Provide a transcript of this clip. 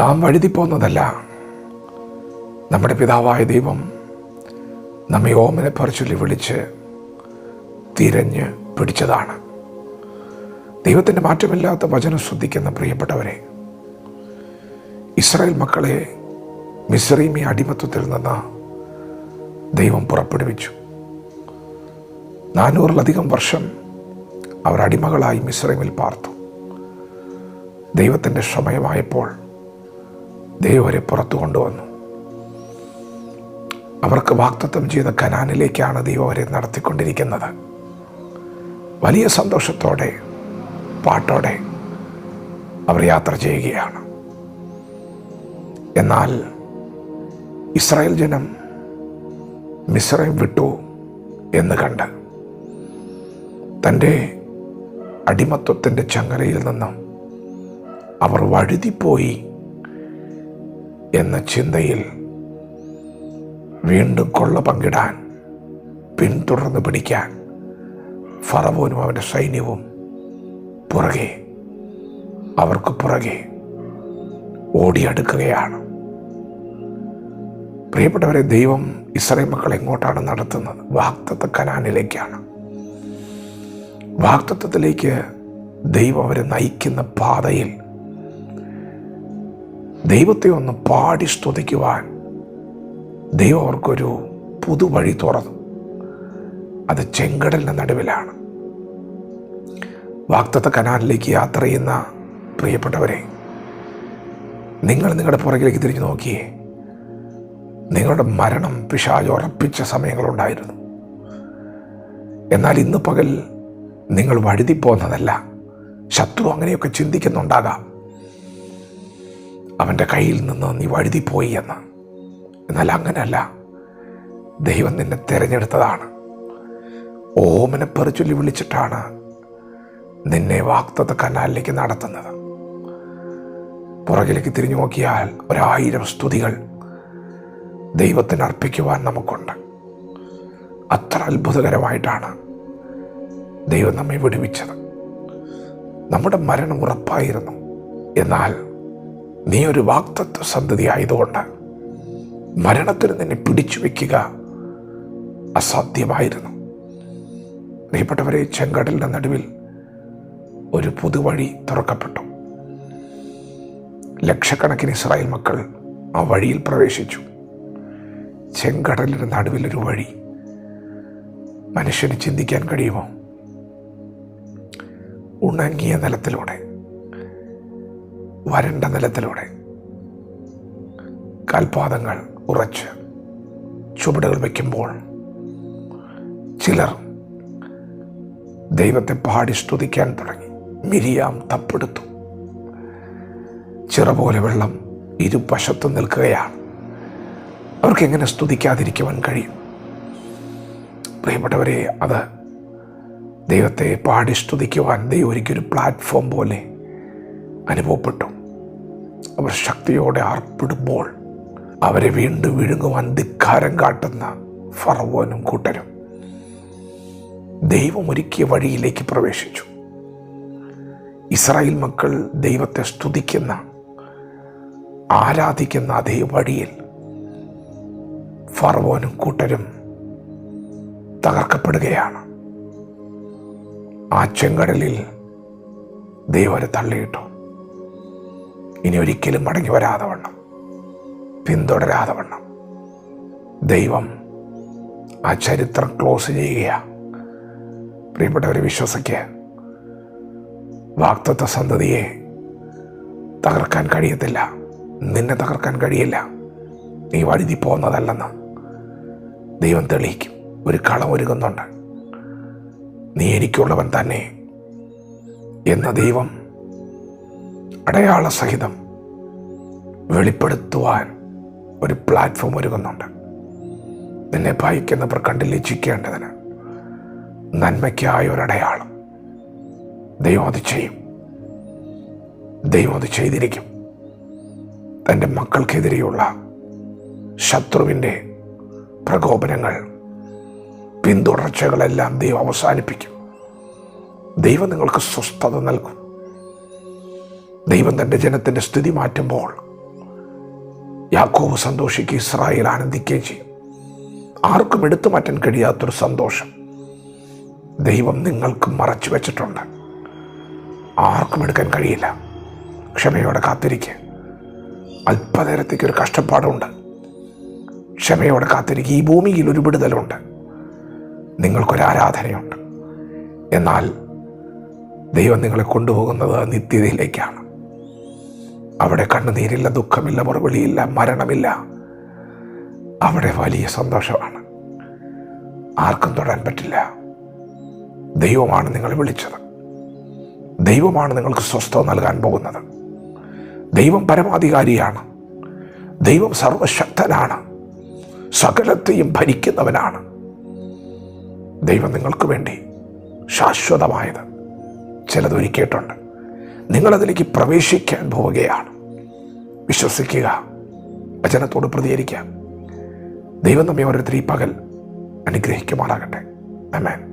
നാം വഴുതിപ്പോകുന്നതല്ല. നമ്മുടെ പിതാവായ ദൈവം നമ്മെ ഓമനെ പറിച്ചൊല്ലി വിളിച്ച് തിരഞ്ഞ് പിടിച്ചതാണ്. ദൈവത്തിൻ്റെ മാറ്റമില്ലാത്ത വചനം ശ്രദ്ധിക്കുന്ന പ്രിയപ്പെട്ടവരെ, ഇസ്രായേൽ മക്കളെ മിസ്രയീമ്യ അടിമത്വത്തിൽ നിന്ന് ദൈവം പുറപ്പെടുവിച്ചു. 400-ലധികം വർഷം അവർ അടിമകളായി മിസ്രയീമിൽ പാർത്തു. ദൈവത്തിൻ്റെ സമയമായപ്പോൾ ദൈവം അവരെ പുറത്തു കൊണ്ടുവന്നു. അവർക്ക് വാഗ്ദത്തം ചെയ്ത കനാനിലേക്കാണ് ദൈവം അവരെ നടത്തിക്കൊണ്ടിരിക്കുന്നത്. വലിയ സന്തോഷത്തോടെ പാട്ടോടെ അവർ യാത്ര ചെയ്യുകയാണ്. എന്നാൽ ഇസ്രായേൽ ജനം മിസ്രയീം വിട്ടു എന്ന് കണ്ട് തൻ്റെ അടിമത്വത്തിൻ്റെ ചങ്ങലയിൽ നിന്നും അവർ വഴുതിപ്പോയി എന്ന ചിന്തയിൽ വീണ്ടും കൊള്ള പങ്കിടാൻ, പിന്തുടർന്ന് പിടിക്കാൻ ഫറവോനും അവൻ്റെ സൈന്യവും അവർക്ക് പുറകെ ഓടിയടുക്കുകയാണ്. പ്രിയപ്പെട്ടവരെ, ദൈവം ഇസ്രായേൽ മക്കളെ എങ്ങോട്ടാണ് നടത്തുന്നത്? വാഗ്ദത്ത കനാനിലേക്കാണ്. വാഗ്ദത്തത്തിലേക്ക് ദൈവം അവരെ നയിക്കുന്ന പാതയിൽ ദൈവത്തെ ഒന്ന് പാടി സ്തുതിക്കുവാൻ ദൈവം അവർക്കൊരു പുതുവഴി തുറന്നു. അത് ചെങ്കടലിൻ്റെ നടുവിലാണ്. വാഗ്ദത്ത കനാലിലേക്ക് യാത്ര ചെയ്യുന്ന പ്രിയപ്പെട്ടവരെ, നിങ്ങൾ നിങ്ങളുടെ പുറകിലേക്ക് തിരിഞ്ഞു നോക്കിയേ. നിങ്ങളുടെ മരണം പിശാച് ഉറപ്പിച്ച സമയങ്ങളുണ്ടായിരുന്നു. എന്നാൽ ഇന്ന് പകൽ നിങ്ങൾ വഴുതിപ്പോകുന്നതല്ല. ശത്രു അങ്ങനെയൊക്കെ ചിന്തിക്കുന്നുണ്ടാകാം, അവൻ്റെ കയ്യിൽ നിന്ന് നീ വഴുതിപ്പോയി എന്ന്. എന്നാൽ അങ്ങനെയല്ല. ദൈവം നിന്നെ തിരഞ്ഞെടുത്തതാണ്. ഓമനെ പറിച്ചൊല്ലി വിളിച്ചിട്ടാണ് നിന്നെ വാഗ്ദത്ത കനാലിലേക്ക് നടത്തുന്നത്. പുറകിലേക്ക് തിരിഞ്ഞു നോക്കിയാൽ 1000 സ്തുതികൾ ദൈവത്തിന് അർപ്പിക്കുവാൻ നമുക്കുണ്ട്. അത്ര അത്ഭുതകരമായിട്ടാണ് ദൈവം നമ്മെ വിടുവിച്ചത്. നമ്മുടെ മരണം ഉറപ്പായിരുന്നു. എന്നാൽ നീ ഒരു വാഗ്ദത്ത സന്തതി ആയതുകൊണ്ട് മരണത്തിന് നിന്നെ പിടിച്ചു വയ്ക്കുക അസാധ്യമായിരുന്നു. പ്രിയപ്പെട്ടവരെ, ചെങ്കടലിൻ്റെ നടുവിൽ ഒരു പുതുവഴി തുറക്കപ്പെട്ടു. ലക്ഷക്കണക്കിന് ഇസ്രായേൽ മക്കൾ ആ വഴിയിൽ പ്രവേശിച്ചു. ചെങ്കടലിൻ്റെ നടുവിലൊരു വഴി മനുഷ്യന് ചിന്തിക്കാൻ കഴിയുമോ? ഉണങ്ങിയ നിലത്തിലൂടെ, വരണ്ട നിലത്തിലൂടെ കാൽപാദങ്ങൾ ഉറച്ച് ചുവടുകൾ വയ്ക്കുമ്പോൾ ചിലർ ദൈവത്തെ പാടി സ്തുതിക്കാൻ തുടങ്ങി. മിരിയാം തപ്പെടുത്തു. ചിറ പോലെ വെള്ളം ഇരുവശത്തും നിൽക്കുകയാണ്. അവർക്ക് എങ്ങനെ സ്തുതിക്കാതിരിക്കുവാൻ കഴിയും? പ്രിയപ്പെട്ടവരെ, അത് ദൈവത്തെ പാടി സ്തുതിക്കുവാൻ ദൈവം ഒരിക്കലൊരു പ്ലാറ്റ്ഫോം പോലെ അനുഭവപ്പെട്ടു. അവർ ശക്തിയോടെ ആർപ്പിടുമ്പോൾ അവരെ വീണ്ടും വിഴുങ്ങുവാൻ ധിക്കാരം കാട്ടുന്ന ഫറവോനും കൂട്ടരും ദൈവം ഒരുക്കിയ വഴിയിലേക്ക് പ്രവേശിച്ചു. ഇസ്രായേൽ മക്കൾ ദൈവത്തെ സ്തുതിക്കുന്ന, ആരാധിക്കുന്ന അതേ വഴിയിൽ ഫറവോനും കൂട്ടരും തകർക്കപ്പെടുകയാണ്. ആ ചെങ്കടലിൽ ദൈവം അവരെ തള്ളിയിട്ടു. ഇനി ഒരിക്കലും മടങ്ങി വരാതെ വണ്ണം, പിന്തുടരാതെ വണ്ണം ദൈവം ആ ചരിത്രം ക്ലോസ് ചെയ്യുകയാണ്. പ്രിയപ്പെട്ടവരെ, വിശ്വസിക്കുക. വാഗ്ദത്ത സന്തതിയെ തകർക്കാൻ കഴിയത്തില്ല. നിന്നെ തകർക്കാൻ കഴിയില്ല. നീ വഴുതി പോകുന്നതല്ലെന്ന് ദൈവം തെളിയിക്കും. ഒരു കളം ഒരുങ്ങുന്നുണ്ട്. നീ എനിക്കുള്ളവൻ തന്നെ എന്ന ദൈവം അടയാള സഹിതം വെളിപ്പെടുത്തുവാൻ ഒരു പ്ലാറ്റ്ഫോം ഒരുങ്ങുന്നുണ്ട്. നിന്നെ ഭയക്കുന്നവർ കണ്ട് ലജ്ജിക്കേണ്ടതിന് നന്മയ്ക്കായ ഒരടയാളം ദൈവം അത് ചെയ്യും. ദൈവം അത് ചെയ്തിരിക്കും. തൻ്റെ മക്കൾക്കെതിരെയുള്ള ശത്രുവിൻ്റെ പ്രകോപനങ്ങൾ, പിന്തുടർച്ചകളെല്ലാം ദൈവം അവസാനിപ്പിക്കും. ദൈവം നിങ്ങൾക്ക് സ്വസ്ഥത നൽകും. ദൈവം തൻ്റെ ജനത്തിൻ്റെ സ്ഥിതി മാറ്റുമ്പോൾ യാക്കോബ് സന്തോഷിക്കുകയും ഇസ്രായേൽ ആനന്ദിക്കുകയും ചെയ്യും. ആർക്കും എടുത്തു മാറ്റാൻ കഴിയാത്തൊരു സന്തോഷം ദൈവം നിങ്ങൾക്ക് മറച്ചു വെച്ചിട്ടുണ്ട്. ആർക്കും എടുക്കാൻ കഴിയില്ല. ക്ഷമയോടെ കാത്തിരിക്കുക. അല്പനേരത്തേക്കൊരു കഷ്ടപ്പാടുണ്ട്. ക്ഷമയോടെ കാത്തിരിക്കുക. ഈ ഭൂമിയിൽ ഒരു വിടുതലുണ്ട്. നിങ്ങൾക്കൊരു ആരാധനയുണ്ട്. എന്നാൽ ദൈവം നിങ്ങളെ കൊണ്ടുപോകുന്നത് നിത്യതയിലേക്കാണ്. അവിടെ കണ്ണുനീരില്ല, ദുഃഖമില്ല, മുറവിളിയില്ല, മരണമില്ല. അവിടെ വലിയ സന്തോഷമാണ്. ആർക്കും തൊടാൻ പറ്റില്ല. ദൈവമാണ് നിങ്ങളെ വിളിച്ചത്. ദൈവമാണ് നിങ്ങൾക്ക് സ്വസ്ഥത നൽകാൻ പോകുന്നത്. ദൈവം പരമാധികാരിയാണ്. ദൈവം സർവശക്തനാണ്. സകലത്തെയും ഭരിക്കുന്നവനാണ്. ദൈവം നിങ്ങൾക്ക് വേണ്ടി ശാശ്വതമായത് ചിലതൊരുക്കിയിട്ടുണ്ട്. നിങ്ങളതിലേക്ക് പ്രവേശിക്കാൻ പോവുകയാണ്. വിശ്വസിക്കുക. വചനത്തോട് പ്രതികരിക്കാം. ദൈവം നമ്മെ ഓരോരുത്തരും ഈ പകൽ അനുഗ്രഹിക്കുമാറാകട്ടെ. ആമേൻ.